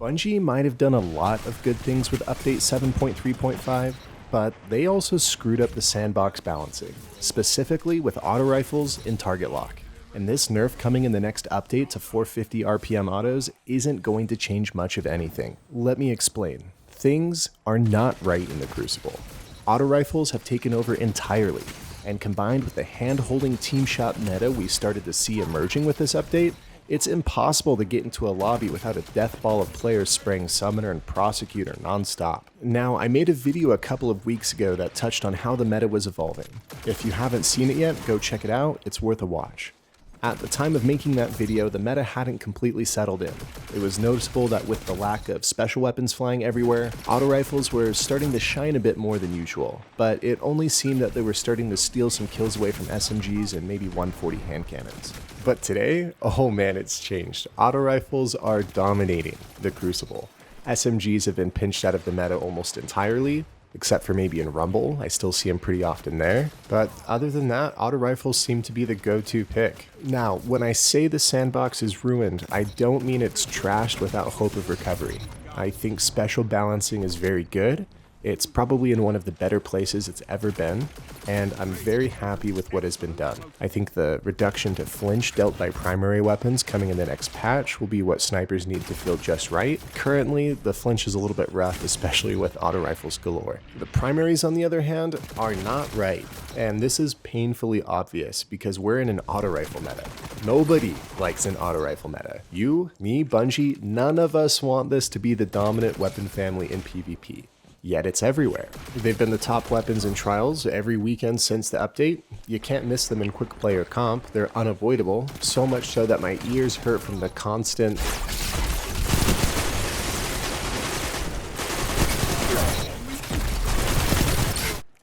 Bungie might have done a lot of good things with update 7.3.5, but they also screwed up the sandbox balancing, specifically with AutoRifles and target lock. And this nerf coming in the next update to 450 RPM autos isn't going to change much of anything. Let me explain. Things are not right in the Crucible. AutoRifles have taken over entirely, and combined with the hand-holding team shot meta we started to see emerging with this update, it's impossible to get into a lobby without a death ball of players spraying Summoner and Prosecutor nonstop. Now, I made a video a couple of weeks ago that touched on how the meta was evolving. If you haven't seen it yet, go check it out, it's worth a watch. At the time of making that video, the meta hadn't completely settled in. It was noticeable that with the lack of special weapons flying everywhere, AutoRifles were starting to shine a bit more than usual, but it only seemed that they were starting to steal some kills away from SMGs and maybe 140 hand cannons. But today, oh man, it's changed. AutoRifles are dominating the Crucible. SMGs have been pinched out of the meta almost entirely, except for maybe in Rumble. I still see them pretty often there. But other than that, AutoRifles seem to be the go-to pick. Now, when I say the sandbox is ruined, I don't mean it's trashed without hope of recovery. I think special balancing is very good. It's probably in one of the better places it's ever been, and I'm very happy with what has been done. I think the reduction to flinch dealt by primary weapons coming in the next patch will be what snipers need to feel just right. Currently, the flinch is a little bit rough, especially with AutoRifles galore. The primaries, on the other hand, are not right, and this is painfully obvious because we're in an AutoRifle meta. Nobody likes an AutoRifle meta. You, me, Bungie, none of us want this to be the dominant weapon family in PvP. Yet it's everywhere. They've been the top weapons in Trials every weekend since the update. You can't miss them in quick play or comp, they're unavoidable, so much so that my ears hurt from the constant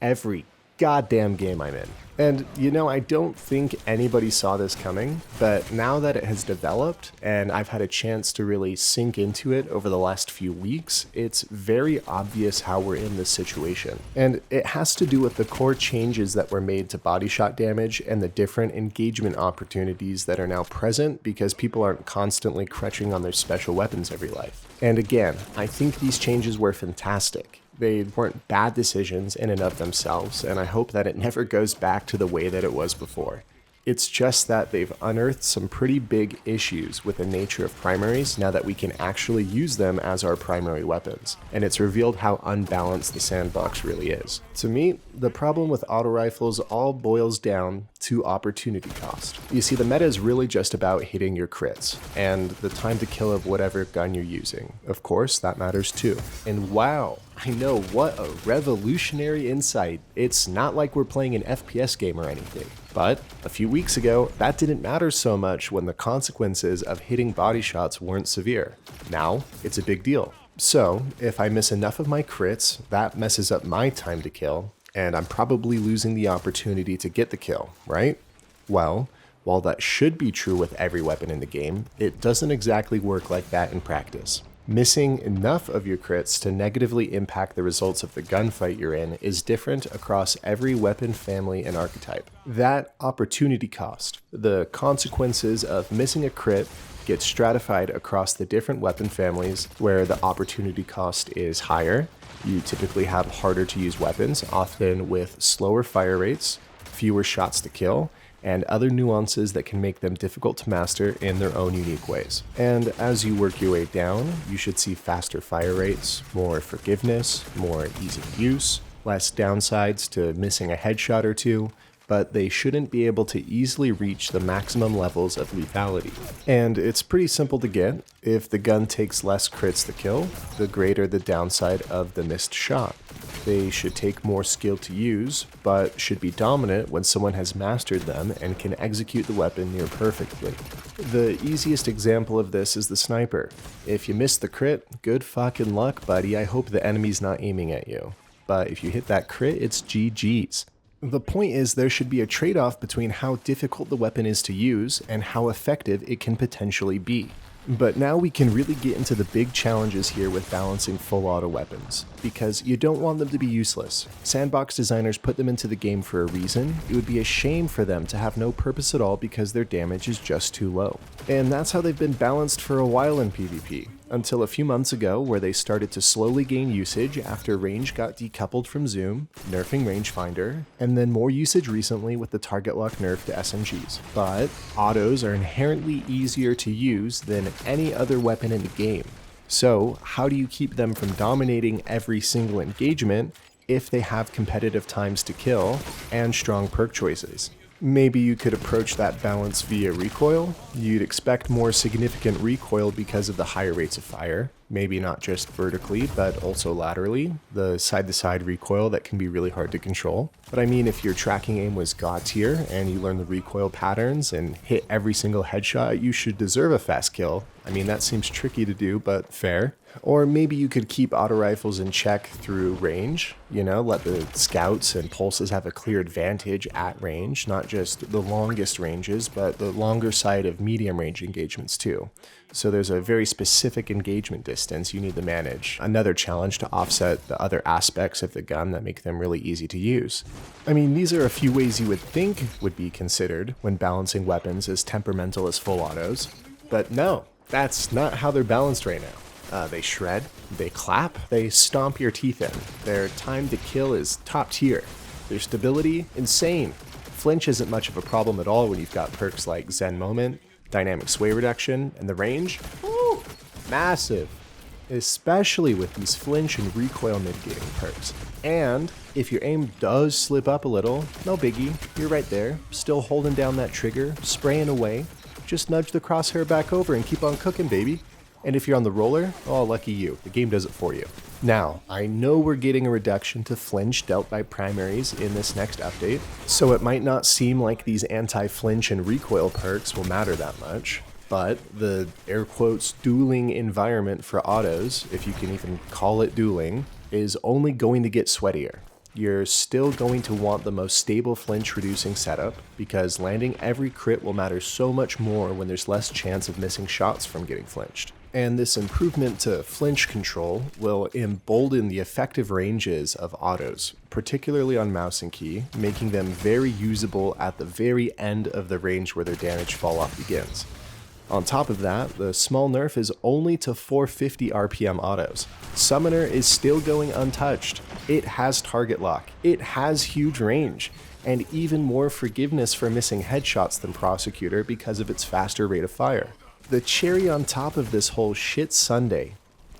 every goddamn game I'm in. And you know, I don't think anybody saw this coming, but now that it has developed and I've had a chance to really sink into it over the last few weeks, it's very obvious how we're in this situation. And it has to do with the core changes that were made to body shot damage and the different engagement opportunities that are now present because people aren't constantly crutching on their special weapons every life. And again, I think these changes were fantastic. They weren't bad decisions in and of themselves, and I hope that it never goes back to the way that it was before. It's just that they've unearthed some pretty big issues with the nature of primaries now that we can actually use them as our primary weapons, and it's revealed how unbalanced the sandbox really is. To me, the problem with AutoRifles all boils down to opportunity cost. You see, the meta is really just about hitting your crits, and the time to kill of whatever gun you're using. Of course, that matters too. And wow, I know, what a revolutionary insight. It's not like we're playing an FPS game or anything. But a few weeks ago, that didn't matter so much when the consequences of hitting body shots weren't severe. Now, it's a big deal. So, if I miss enough of my crits, that messes up my time to kill, and I'm probably losing the opportunity to get the kill, right? Well, while that should be true with every weapon in the game, it doesn't exactly work like that in practice. Missing enough of your crits to negatively impact the results of the gunfight you're in is different across every weapon family and archetype. That opportunity cost, the consequences of missing a crit, gets stratified across the different weapon families where the opportunity cost is higher. You typically have harder to use weapons, often with slower fire rates, fewer shots to kill, and other nuances that can make them difficult to master in their own unique ways. And as you work your way down, you should see faster fire rates, more forgiveness, more ease of use, less downsides to missing a headshot or two, but they shouldn't be able to easily reach the maximum levels of lethality. And it's pretty simple to get. If the gun takes less crits to kill, the greater the downside of the missed shot. They should take more skill to use, but should be dominant when someone has mastered them and can execute the weapon near perfectly. The easiest example of this is the sniper. If you miss the crit, good fucking luck, buddy. I hope the enemy's not aiming at you. But if you hit that crit, it's GG's. The point is there should be a trade-off between how difficult the weapon is to use and how effective it can potentially be. But now we can really get into the big challenges here with balancing full auto weapons, because you don't want them to be useless. Sandbox designers put them into the game for a reason. It would be a shame for them to have no purpose at all because their damage is just too low. And that's how they've been balanced for a while in PvP. until a few months ago where they started to slowly gain usage after range got decoupled from zoom, nerfing rangefinder, and then more usage recently with the target lock nerf to SMGs. But autos are inherently easier to use than any other weapon in the game. So how do you keep them from dominating every single engagement if they have competitive times to kill and strong perk choices? Maybe you could approach that balance via recoil. You'd expect more significant recoil because of the higher rates of fire. Maybe not just vertically, but also laterally. The side-to-side recoil that can be really hard to control. But I mean, if your tracking aim was God tier and you learn the recoil patterns and hit every single headshot, you should deserve a fast kill. I mean, that seems tricky to do, but fair. Or maybe you could keep AutoRifles in check through range, let the scouts and pulses have a clear advantage at range, not just the longest ranges, but the longer side of medium range engagements too. So there's a very specific engagement distance you need to manage, another challenge to offset the other aspects of the gun that make them really easy to use. I mean, these are a few ways you would think would be considered when balancing weapons as temperamental as full autos, but no, that's not how they're balanced right now. They shred, they clap, they stomp your teeth in. Their time to kill is top tier. Their stability, insane. Flinch isn't much of a problem at all when you've got perks like Zen Moment, Dynamic Sway Reduction, and the range, woo, massive. Especially with these flinch and recoil mitigating perks. And if your aim does slip up a little, no biggie, you're right there, still holding down that trigger, spraying away. Just nudge the crosshair back over and keep on cooking, baby. And if you're on the roller, oh, lucky you, the game does it for you. Now, I know we're getting a reduction to flinch dealt by primaries in this next update, so it might not seem like these anti-flinch and recoil perks will matter that much, but the air quotes dueling environment for autos, if you can even call it dueling, is only going to get sweatier. You're still going to want the most stable flinch reducing setup because landing every crit will matter so much more when there's less chance of missing shots from getting flinched. And this improvement to flinch control will embolden the effective ranges of autos, particularly on mouse and key, making them very usable at the very end of the range where their damage fall off begins. On top of that, the small nerf is only to 450 RPM autos. Summoner is still going untouched. It has target lock, it has huge range, and even more forgiveness for missing headshots than Prosecutor because of its faster rate of fire. The cherry on top of this whole shit sundae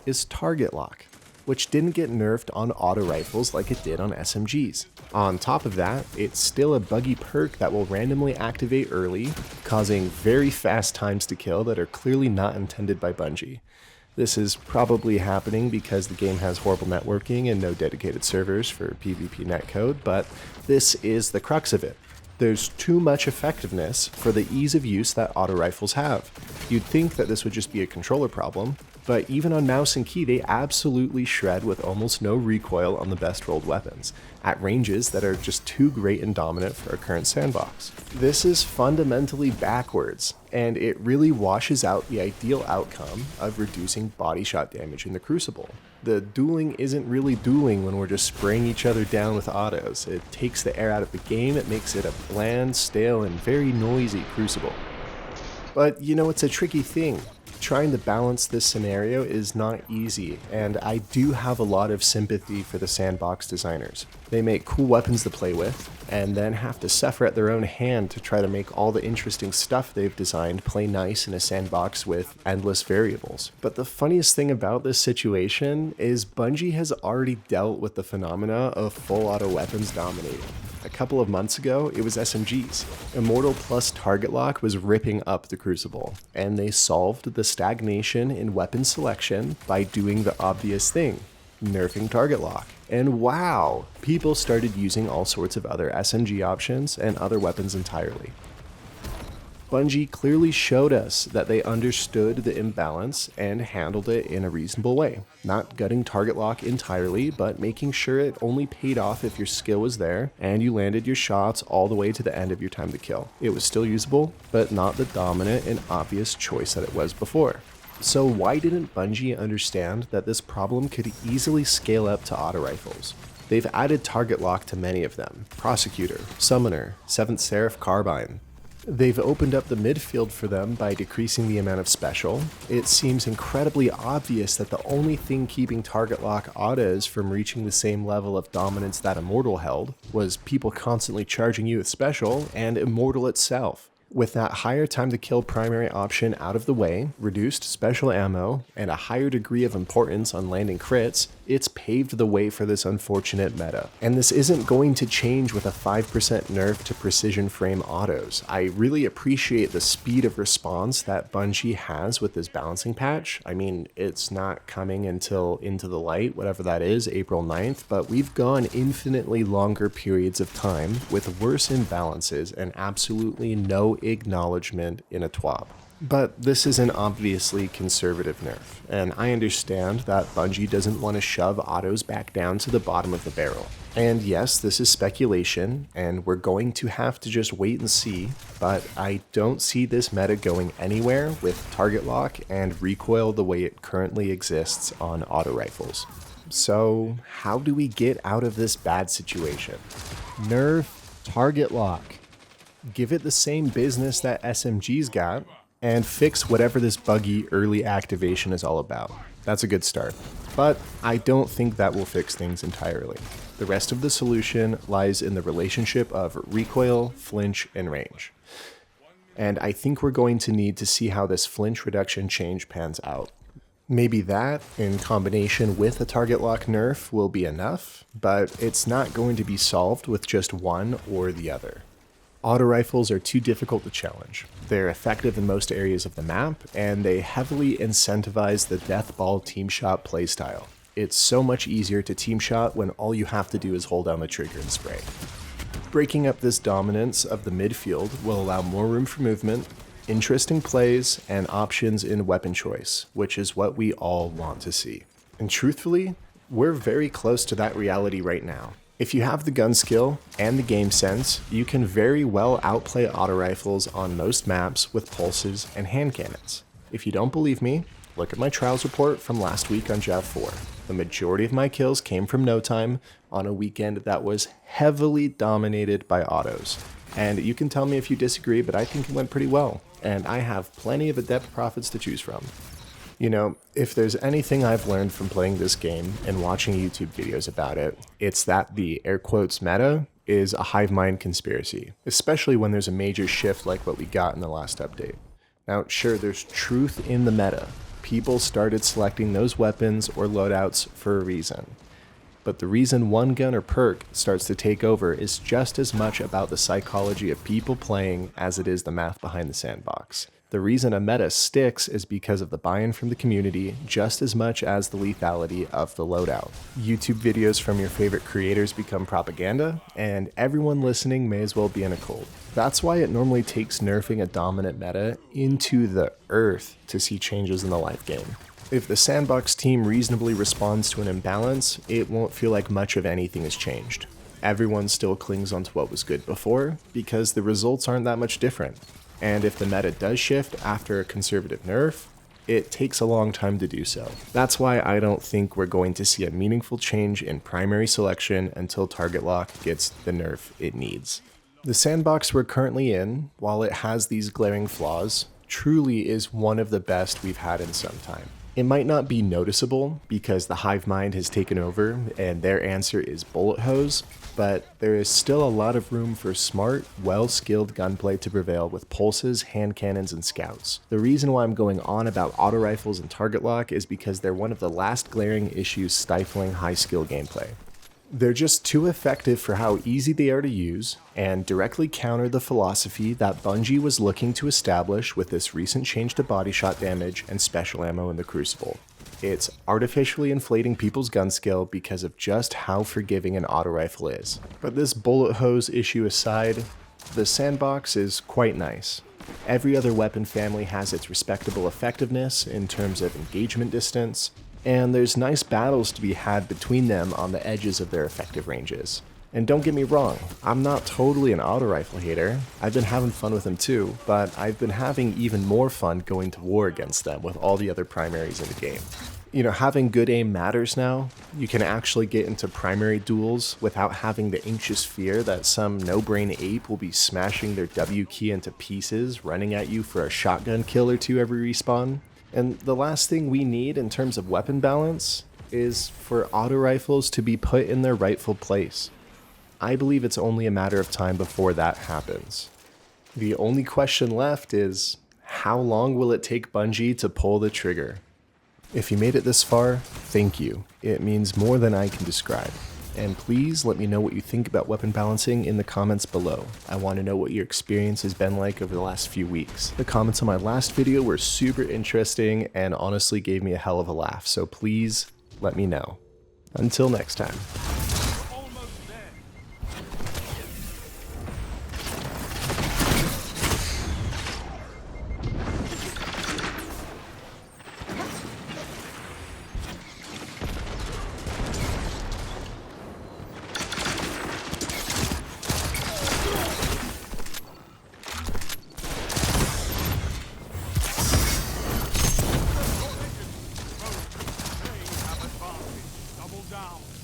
is target lock, which didn't get nerfed on AutoRifles like it did on SMGs. On top of that, it's still a buggy perk that will randomly activate early, causing very fast times to kill that are clearly not intended by Bungie. This is probably happening because the game has horrible networking and no dedicated servers for PvP netcode, but this is the crux of it. There's too much effectiveness for the ease of use that AutoRifles have. You'd think that this would just be a controller problem, but even on mouse and key they absolutely shred with almost no recoil on the best rolled weapons, at ranges that are just too great and dominant for our current sandbox. This is fundamentally backwards, and it really washes out the ideal outcome of reducing body shot damage in the Crucible. The dueling isn't really dueling when we're just spraying each other down with autos. It takes the air out of the game, it makes it a bland, stale, and very noisy Crucible. But it's a tricky thing. Trying to balance this scenario is not easy, and I do have a lot of sympathy for the Sandbox designers. They make cool weapons to play with, and then have to suffer at their own hand to try to make all the interesting stuff they've designed play nice in a sandbox with endless variables. But the funniest thing about this situation is Bungie has already dealt with the phenomena of full auto weapons dominating. A couple of months ago, it was SMGs. Immortal plus target lock was ripping up the Crucible, and they solved the stagnation in weapon selection by doing the obvious thing, nerfing target lock. And wow, people started using all sorts of other SMG options and other weapons entirely. Bungie clearly showed us that they understood the imbalance and handled it in a reasonable way. Not gutting target lock entirely, but making sure it only paid off if your skill was there and you landed your shots all the way to the end of your time to kill. It was still usable, but not the dominant and obvious choice that it was before. So why didn't Bungie understand that this problem could easily scale up to AutoRifles? They've added target lock to many of them. Prosecutor, Summoner, 7th Seraph Carbine. They've opened up the midfield for them by decreasing the amount of special. It seems incredibly obvious that the only thing keeping target lock autos from reaching the same level of dominance that Immortal held was people constantly charging you with special and Immortal itself. With that higher time to kill primary option out of the way, reduced special ammo, and a higher degree of importance on landing crits, it's paved the way for this unfortunate meta. And this isn't going to change with a 5% nerf to precision frame autos. I really appreciate the speed of response that Bungie has with this balancing patch. I mean, it's not coming until Into the Light, whatever that is, April 9th, but we've gone infinitely longer periods of time with worse imbalances and absolutely no acknowledgement in a TWAB. But this is an obviously conservative nerf, and I understand that Bungie doesn't want to shove autos back down to the bottom of the barrel. And yes, this is speculation, and we're going to have to just wait and see, but I don't see this meta going anywhere with target lock and recoil the way it currently exists on AutoRifles. So how do we get out of this bad situation? Nerf target lock. Give it the same business that SMG's got, and fix whatever this buggy early activation is all about. That's a good start. But I don't think that will fix things entirely. The rest of the solution lies in the relationship of recoil, flinch, and range. And I think we're going to need to see how this flinch reduction change pans out. Maybe that, in combination with a target lock nerf, will be enough, but it's not going to be solved with just one or the other. AutoRifles are too difficult to challenge. They're effective in most areas of the map, and they heavily incentivize the deathball team shot playstyle. It's so much easier to team shot when all you have to do is hold down the trigger and spray. Breaking up this dominance of the midfield will allow more room for movement, interesting plays, and options in weapon choice, which is what we all want to see. And truthfully, we're very close to that reality right now. If you have the gun skill and the game sense, you can very well outplay AutoRifles on most maps with pulses and hand cannons. If you don't believe me, look at my Trials report from last week on Jav 4. The majority of my kills came from no time on a weekend that was heavily dominated by autos. And you can tell me if you disagree, but I think it went pretty well, and I have plenty of adept prophets to choose from. You know, if there's anything I've learned from playing this game and watching YouTube videos about it, it's that the air quotes meta is a hive mind conspiracy, especially when there's a major shift like what we got in the last update. Now, sure, there's truth in the meta. People started selecting those weapons or loadouts for a reason. But the reason one gun or perk starts to take over is just as much about the psychology of people playing as it is the math behind the sandbox. The reason a meta sticks is because of the buy-in from the community just as much as the lethality of the loadout. YouTube videos from your favorite creators become propaganda, and everyone listening may as well be in a cult. That's why it normally takes nerfing a dominant meta into the earth to see changes in the life game. If the Sandbox team reasonably responds to an imbalance, it won't feel like much of anything has changed. Everyone still clings onto what was good before, because the results aren't that much different. And if the meta does shift after a conservative nerf, it takes a long time to do so. That's why I don't think we're going to see a meaningful change in primary selection until target lock gets the nerf it needs. The sandbox we're currently in, while it has these glaring flaws, truly is one of the best we've had in some time. It might not be noticeable because the hive mind has taken over and their answer is bullet hose, but there is still a lot of room for smart, well-skilled gunplay to prevail with pulses, hand cannons, and scouts. The reason why I'm going on about AutoRifles and target lock is because they're one of the last glaring issues stifling high-skill gameplay. They're just too effective for how easy they are to use, and directly counter the philosophy that Bungie was looking to establish with this recent change to body shot damage and special ammo in the Crucible. It's artificially inflating people's gun skill because of just how forgiving an AutoRifle is. But this bullet hose issue aside, the sandbox is quite nice. Every other weapon family has its respectable effectiveness in terms of engagement distance, and there's nice battles to be had between them on the edges of their effective ranges. And don't get me wrong, I'm not totally an AutoRifle hater. I've been having fun with them too, but I've been having even more fun going to war against them with all the other primaries in the game. You know, having good aim matters now. You can actually get into primary duels without having the anxious fear that some no-brain ape will be smashing their W key into pieces, running at you for a shotgun kill or two every respawn. And the last thing we need in terms of weapon balance is for AutoRifles to be put in their rightful place. I believe it's only a matter of time before that happens. The only question left is, how long will it take Bungie to pull the trigger? If you made it this far, thank you. It means more than I can describe. And please let me know what you think about weapon balancing in the comments below. I want to know what your experience has been like over the last few weeks. The comments on my last video were super interesting and honestly gave me a hell of a laugh, so please let me know. Until next time. Double down.